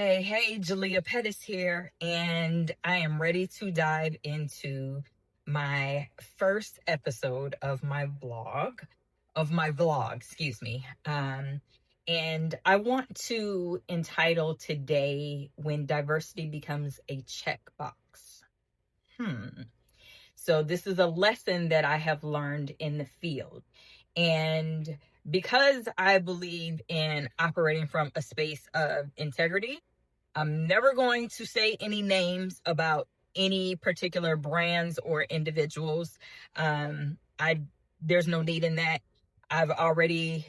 Hey, Jalia Pettis here, and I am ready to dive into my first episode of my vlog, excuse me. And I want to entitle today When Diversity Becomes a Checkbox. So this is a lesson that I have learned in the field. And because I believe in operating from a space of integrity, I'm never going to say any names about any particular brands or individuals. I There's no need in that. I've already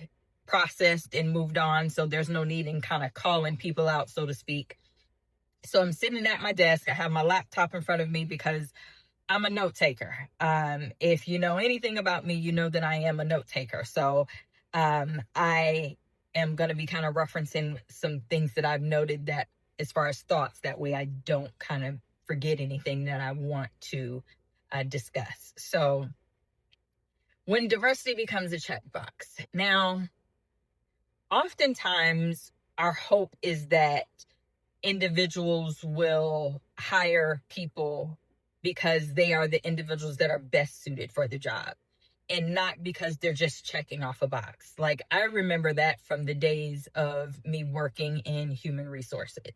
processed and moved on, so there's no need in kind of calling people out, so to speak. So I'm sitting at my desk. I have my laptop in front of me because I'm a note taker. If you know anything about me, you know that I am a note taker. So I am going to be kind of referencing some things that I've noted, that as far as thoughts, that way I don't kind of forget anything that I want to discuss. So when diversity becomes a checkbox. Now, oftentimes our hope is that individuals will hire people because they are the individuals that are best suited for the job, and not because they're just checking off a box. Like, I remember that from the days of me working in human resources.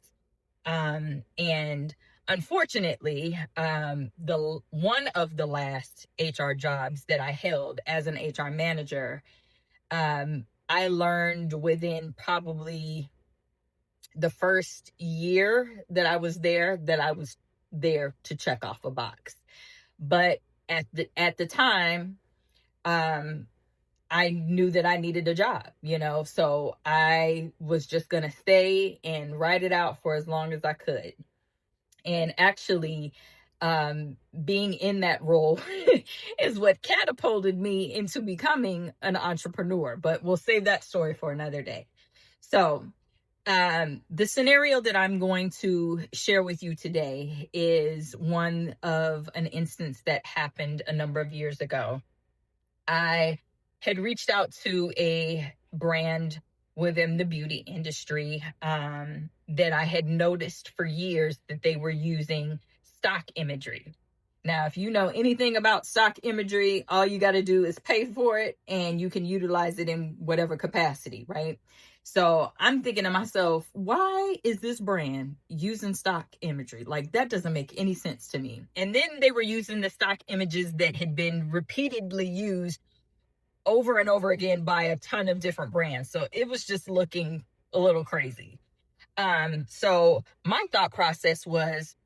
And unfortunately, the one of the last HR jobs that I held as an HR manager, I learned within probably the first year that I was there that I was there to check off a box. But at the time, I knew that I needed a job, so I was just going to stay and ride it out for as long as I could. And actually, being in that role is what catapulted me into becoming an entrepreneur, but we'll save that story for another day. So, the scenario that I'm going to share with you today is one of an instance that happened a number of years ago. I had reached out to a brand within the beauty industry that I had noticed for years that they were using stock imagery. Now, if you know anything about stock imagery, all you got to do is pay for it and you can utilize it in whatever capacity, right? So I'm thinking to myself, why is this brand using stock imagery? Like, that doesn't make any sense to me. And then they were using the stock images that had been repeatedly used over and over again by a ton of different brands. So it was just looking a little crazy. So my thought process was,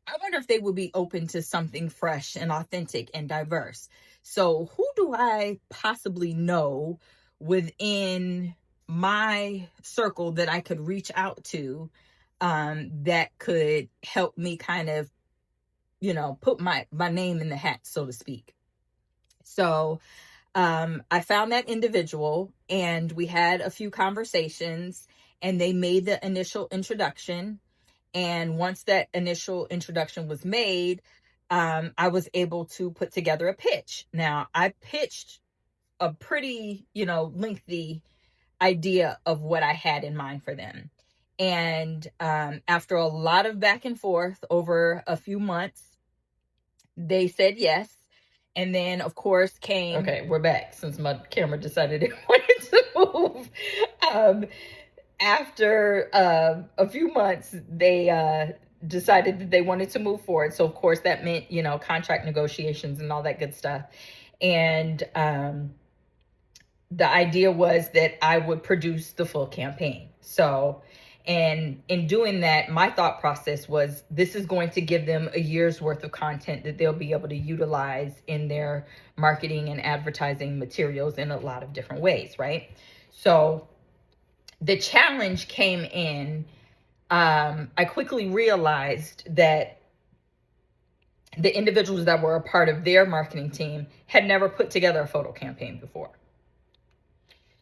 I wonder if they would be open to something fresh and authentic and diverse. So who do I possibly know within my circle that I could reach out to, that could help me kind of, put my name in the hat, so to speak. So I found that individual and we had a few conversations, and they made the initial introduction. And once that initial introduction was made, I was able to put together a pitch. Now, I pitched a pretty, lengthy idea of what I had in mind for them. And after a lot of back and forth over a few months, they said yes. And then, of course, came... Okay, we're back since my camera decided it wanted to move. After a few months, they decided that they wanted to move forward. So, of course, that meant, contract negotiations and all that good stuff. And the idea was that I would produce the full campaign. So, and in doing that, my thought process was, this is going to give them a year's worth of content that they'll be able to utilize in their marketing and advertising materials in a lot of different ways, right? So the challenge came in. I quickly realized that the individuals that were a part of their marketing team had never put together a photo campaign before.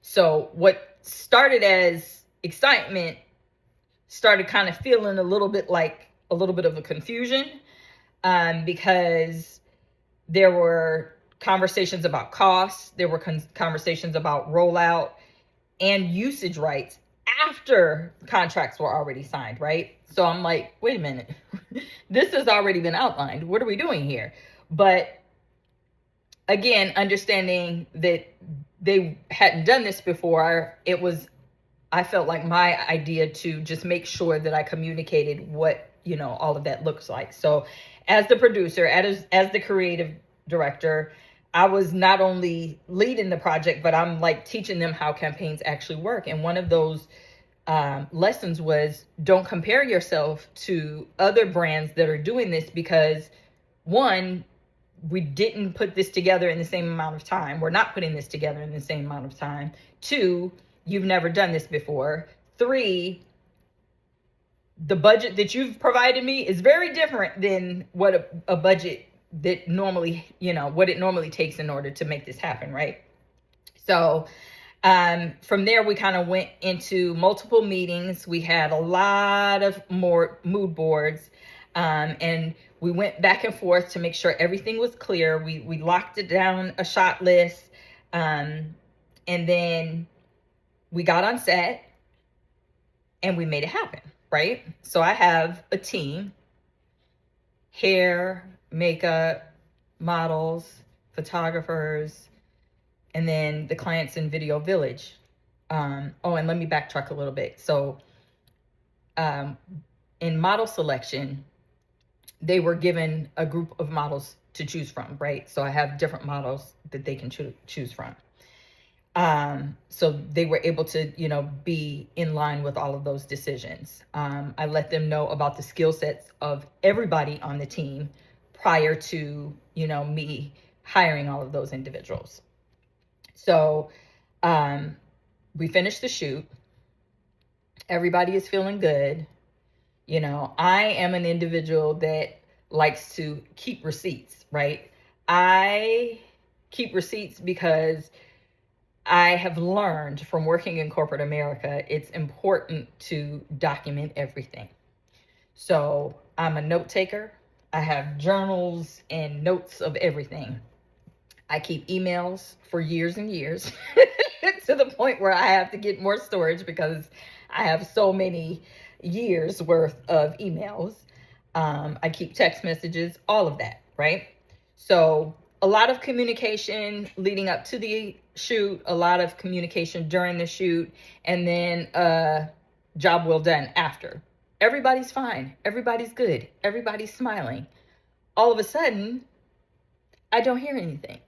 So what started as excitement started kind of feeling a little bit of a confusion, because there were conversations about costs, there were conversations about rollout and usage rights after contracts were already signed, right? So I'm like, wait a minute, this has already been outlined. What are we doing here? But again, understanding that they hadn't done this before, I felt like my idea to just make sure that I communicated what, all of that looks like. So as the producer, as the creative director, I was not only leading the project, but I'm like teaching them how campaigns actually work. And one of those lessons was, don't compare yourself to other brands that are doing this, because one, we didn't put this together in the same amount of time. We're not putting this together in the same amount of time. Two, you've never done this before. Three, the budget that you've provided me is very different than what a budget that normally, what it normally takes in order to make this happen, right? So from there, we kind of went into multiple meetings. We had a lot of more mood boards, and we went back and forth to make sure everything was clear. We locked it down, a shot list, and then we got on set and we made it happen, right? So I have a team: hair, makeup, models, photographers, and then the clients in Video Village. And let me backtrack a little bit. So in model selection, they were given a group of models to choose from, right? So I have different models that they can choose from. So they were able to, be in line with all of those decisions. I let them know about the skill sets of everybody on the team prior to, me hiring all of those individuals. So we finished the shoot. Everybody is feeling good. I am an individual that likes to keep receipts, right? I keep receipts because I have learned from working in corporate America, it's important to document everything. So I'm a note taker. I have journals and notes of everything. I keep emails for years and years to the point where I have to get more storage because I have so many years worth of emails. I keep text messages, all of that, right? So a lot of communication leading up to the shoot, a lot of communication during the shoot, and then job well done after. Everybody's fine. Everybody's good. Everybody's smiling. All of a sudden, I don't hear anything.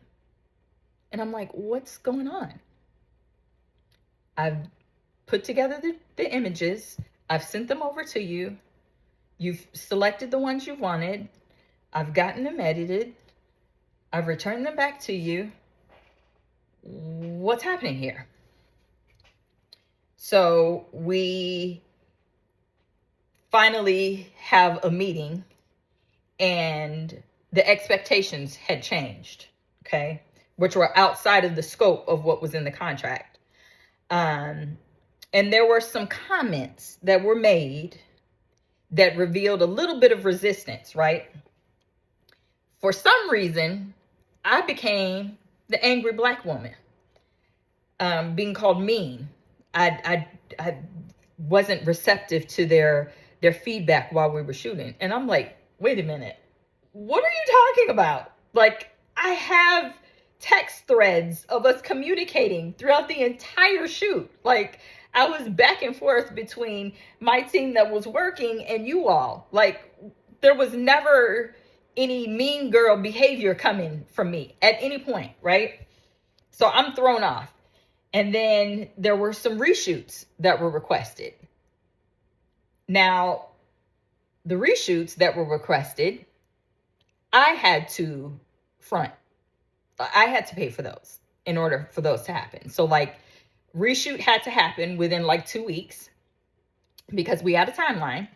And I'm like, what's going on? I've put together the images. I've sent them over to you. You've selected the ones you wanted. I've gotten them edited. I've returned them back to you. What's happening here? So we finally have a meeting, and the expectations had changed, okay, which were outside of the scope of what was in the contract. And there were some comments that were made that revealed a little bit of resistance, right? For some reason, I became the angry Black woman, being called mean. I wasn't receptive to their feedback while we were shooting. And I'm like, wait a minute, what are you talking about? Like, I have text threads of us communicating throughout the entire shoot. Like, I was back and forth between my team that was working and you all. Like, there was never any mean girl behavior coming from me at any point, right? So I'm thrown off. And then there were some reshoots that were requested. Now, the reshoots that were requested, I had to front. I had to pay for those in order for those to happen. So like, reshoot had to happen within like 2 weeks because we had a timeline,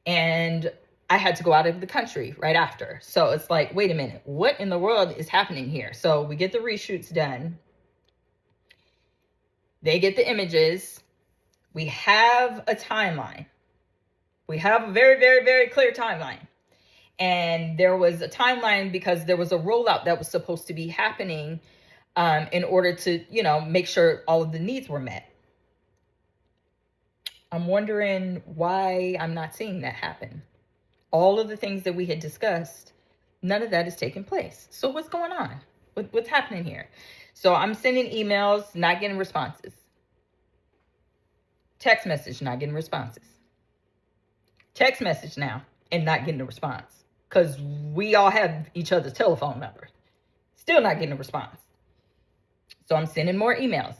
and I had to go out of the country right after. So it's like, wait a minute, what in the world is happening here? So we get the reshoots done. They get the images. We have a timeline. We have a very, very, very clear timeline. And there was a timeline because there was a rollout that was supposed to be happening in order to, make sure all of the needs were met. I'm wondering why I'm not seeing that happen. All of the things that we had discussed, none of that is taking place. So what's going on? What's happening here? So I'm sending emails, not getting responses. Text message, not getting responses. Text message now and not getting a response. Because we all have each other's telephone number. Still not getting a response. So I'm sending more emails.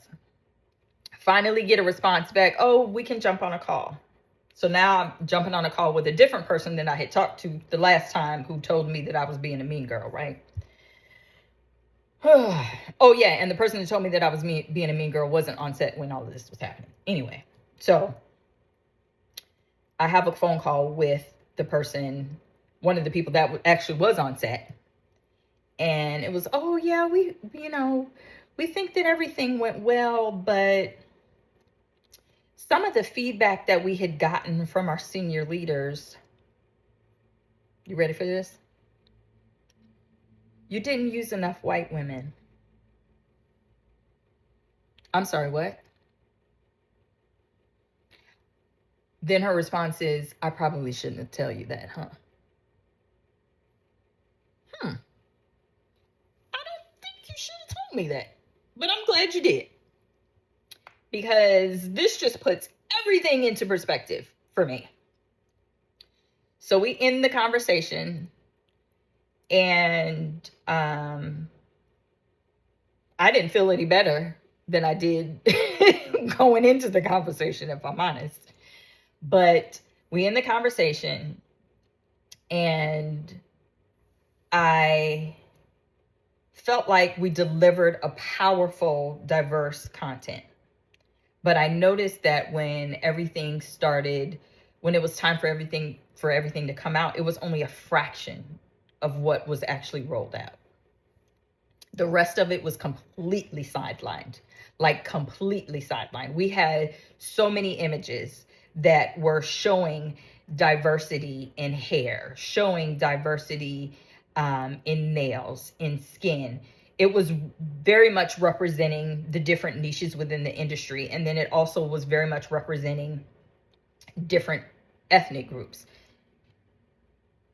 Finally get a response back. Oh, we can jump on a call. So now I'm jumping on a call with a different person than I had talked to the last time, who told me that I was being a mean girl, right? Oh, yeah. And the person who told me that I was being a mean girl wasn't on set when all of this was happening. Anyway, so I have a phone call with the person, one of the people that actually was on set. And it was, oh, yeah, we think that everything went well, but some of the feedback that we had gotten from our senior leaders, you ready for this? You didn't use enough white women. I'm sorry, what? Then her response is, I probably shouldn't tell you that, huh? I don't think you should have told me that, but I'm glad you did. Because this just puts everything into perspective for me. So we end the conversation, and I didn't feel any better than I did going into the conversation, if I'm honest. But we end the conversation, and I felt like we delivered a powerful, diverse content. But I noticed that when everything started, when it was time for everything to come out, it was only a fraction of what was actually rolled out. The rest of it was completely sidelined, like completely sidelined. We had so many images that were showing diversity in hair, showing diversity in nails, in skin. It was very much representing the different niches within the industry. And then it also was very much representing different ethnic groups.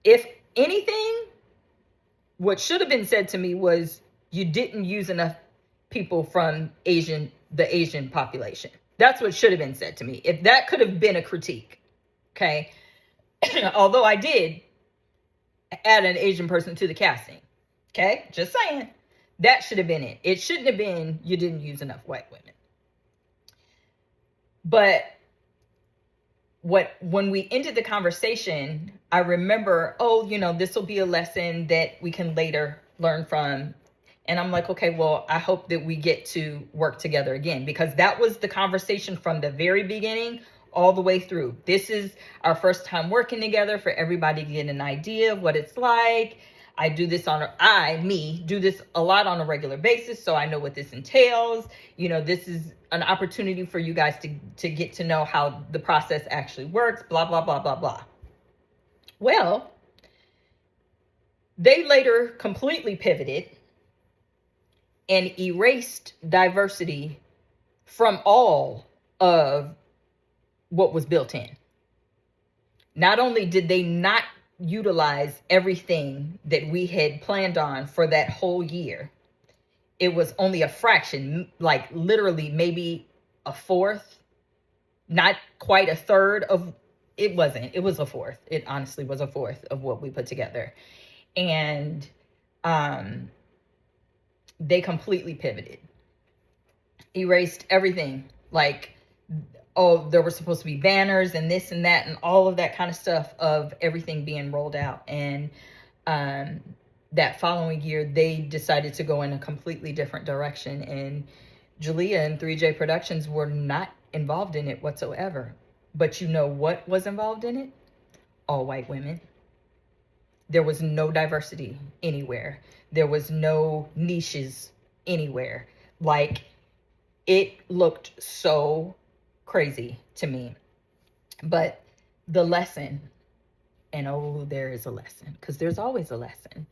If anything, what should have been said to me was, you didn't use enough people from the Asian population. That's what should have been said to me. If that could have been a critique, okay? Although I did add an Asian person to the casting, okay? Just saying. That should have been it. It shouldn't have been, you didn't use enough white women. But when we ended the conversation, I remember, oh, this will be a lesson that we can later learn from. And I'm like, okay, well, I hope that we get to work together again, because that was the conversation from the very beginning all the way through. This is our first time working together, for everybody to get an idea of what it's like. I do this do this a lot on a regular basis, so I know what this entails. This is an opportunity for you guys to get to know how the process actually works, blah, blah, blah, blah, blah. Well, they later completely pivoted and erased diversity from all of what was built in. Not only did they not utilize everything that we had planned on for that whole year, it was only a fraction, like literally maybe a fourth, not quite a third of, it was a fourth. It honestly was a fourth of what we put together. And they completely pivoted, erased everything. Like, oh, there were supposed to be banners and this and that and all of that kind of stuff of everything being rolled out. And that following year, they decided to go in a completely different direction. And Jalia and 3J Productions were not involved in it whatsoever. But you know what was involved in it? All white women. There was no diversity anywhere. There was no niches anywhere. Like, it looked so crazy to me. But the lesson, and oh, there is a lesson, because there's always a lesson.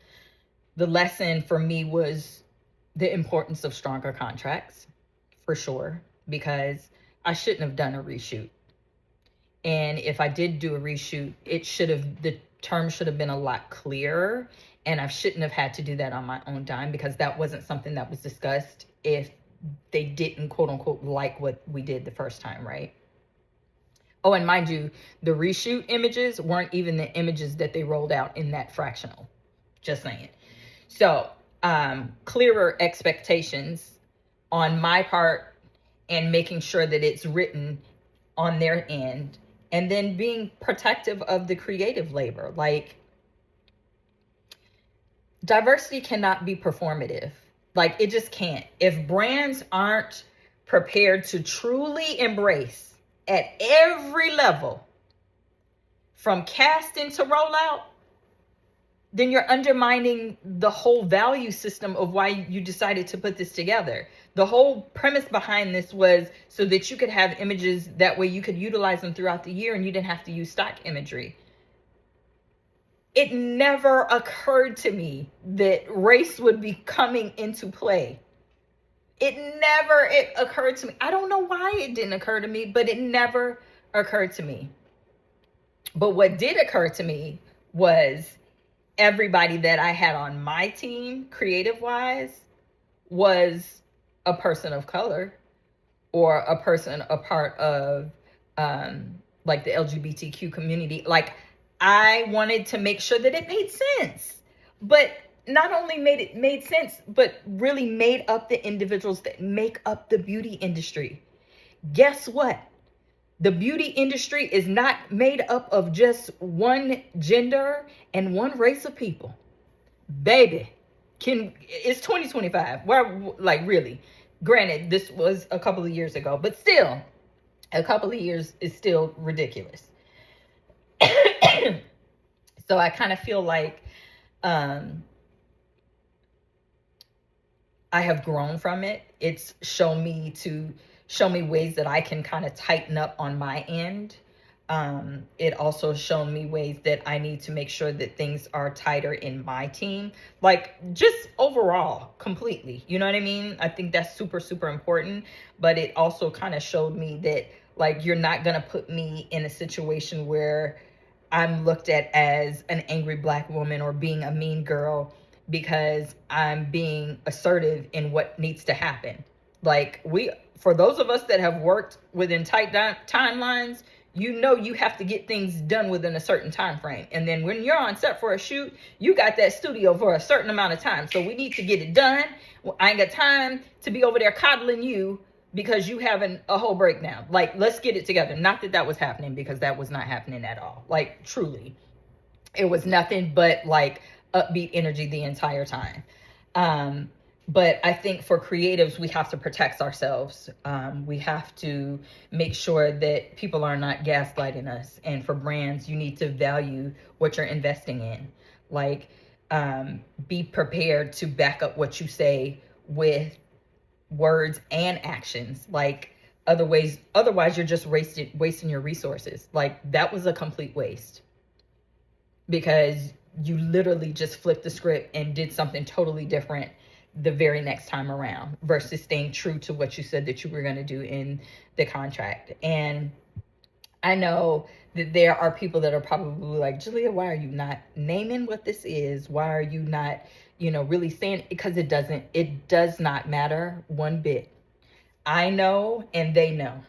The lesson for me was the importance of stronger contracts, for sure, because I shouldn't have done a reshoot. And if I did do a reshoot, the term should have been a lot clearer. And I shouldn't have had to do that on my own dime, because that wasn't something that was discussed if they didn't, quote unquote, like what we did the first time, right? Oh, and mind you, the reshoot images weren't even the images that they rolled out in that fractional. Just saying. So, clearer expectations on my part, and making sure that it's written on their end, and then being protective of the creative labor. Like, diversity cannot be performative. Like, it just can't. If brands aren't prepared to truly embrace at every level, from casting to rollout, then you're undermining the whole value system of why you decided to put this together. The whole premise behind this was so that you could have images, that way you could utilize them throughout the year and you didn't have to use stock imagery. It never occurred to me that race would be coming into play. It occurred to me. I don't know why it didn't occur to me, but it never occurred to me. But what did occur to me was everybody that I had on my team, creative wise, was a person of color, or a person a part of like the LGBTQ community. Like, I wanted to make sure that it made sense, but not only made sense, but really made up the individuals that make up the beauty industry. Guess what? The beauty industry is not made up of just one gender and one race of people. Baby, it's 2025. Where, like, really, granted, this was a couple of years ago, but still, a couple of years is still ridiculous. So I kind of feel like I have grown from it. It's shown me ways that I can kind of tighten up on my end. It also shown me ways that I need to make sure that things are tighter in my team, like, just overall, completely. You know what I mean? I think that's super, super important. But it also kind of showed me that, like, you're not going to put me in a situation where I'm looked at as an angry Black woman or being a mean girl because I'm being assertive in what needs to happen. Like, for those of us that have worked within tight timelines, you know you have to get things done within a certain time frame. And then when you're on set for a shoot, you got that studio for a certain amount of time. So we need to get it done. Well, I ain't got time to be over there coddling you because you having a whole breakdown. Like, let's get it together. Not that that was happening, because that was not happening at all. Like, truly, it was nothing but like upbeat energy the entire time. But I think for creatives, we have to protect ourselves. We have to make sure that people are not gaslighting us. And for brands, you need to value what you're investing in. Like, be prepared to back up what you say with words and actions. Like, otherwise you're just wasting your resources. Like, that was a complete waste, because you literally just flipped the script and did something totally different the very next time around, versus staying true to what you said that you were going to do in the contract. And I know that there are people that are probably like, Jalia, why are you not naming what this is? Why are you not, really saying it? Because it does not matter one bit. I know, and they know.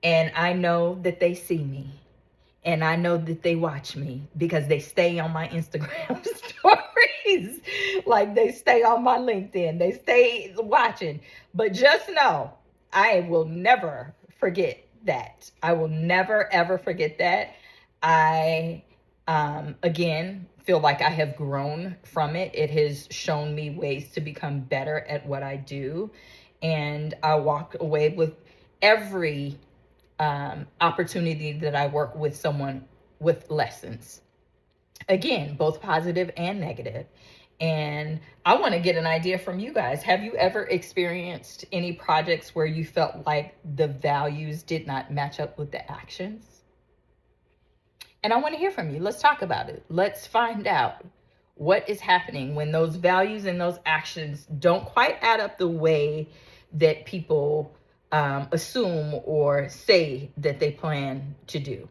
And I know that they see me. And I know that they watch me, because they stay on my Instagram stories. Like, they stay on my LinkedIn. They stay watching. But just know, I will never forget that. I will never, ever forget that. I, again, feel like I have grown from it. It has shown me ways to become better at what I do. And I walk away with every opportunity that I work with someone with lessons. Again, both positive and negative. And I want to get an idea from you guys. Have you ever experienced any projects where you felt like the values did not match up with the actions? And I want to hear from you. Let's talk about it. Let's find out what is happening when those values and those actions don't quite add up the way that people assume or say that they plan to do.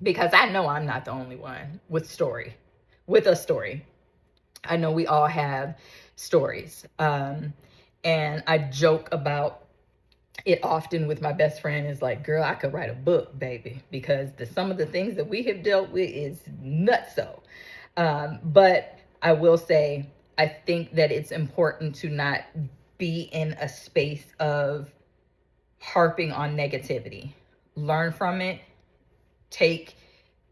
Because I know I'm not the only one with a story. I know we all have stories. And I joke about it often with my best friend. Is like, girl, I could write a book, baby, because some of the things that we have dealt with is nutso. But I will say, I think that it's important to not be in a space of harping on negativity. Learn from it, take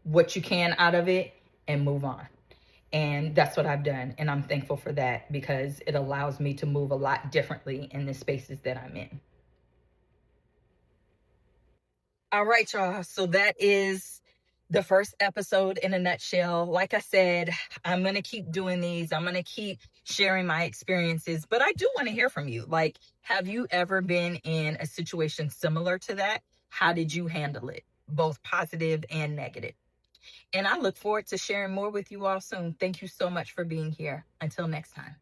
what you can out of it, and move on. And that's what I've done. And I'm thankful for that because it allows me to move a lot differently in the spaces that I'm in. All right, y'all. So that is the first episode in a nutshell. Like I said, I'm going to keep doing these. I'm going to keep sharing my experiences, but I do want to hear from you. Like, have you ever been in a situation similar to that? How did you handle it, both positive and negative? And I look forward to sharing more with you all soon. Thank you so much for being here. Until next time.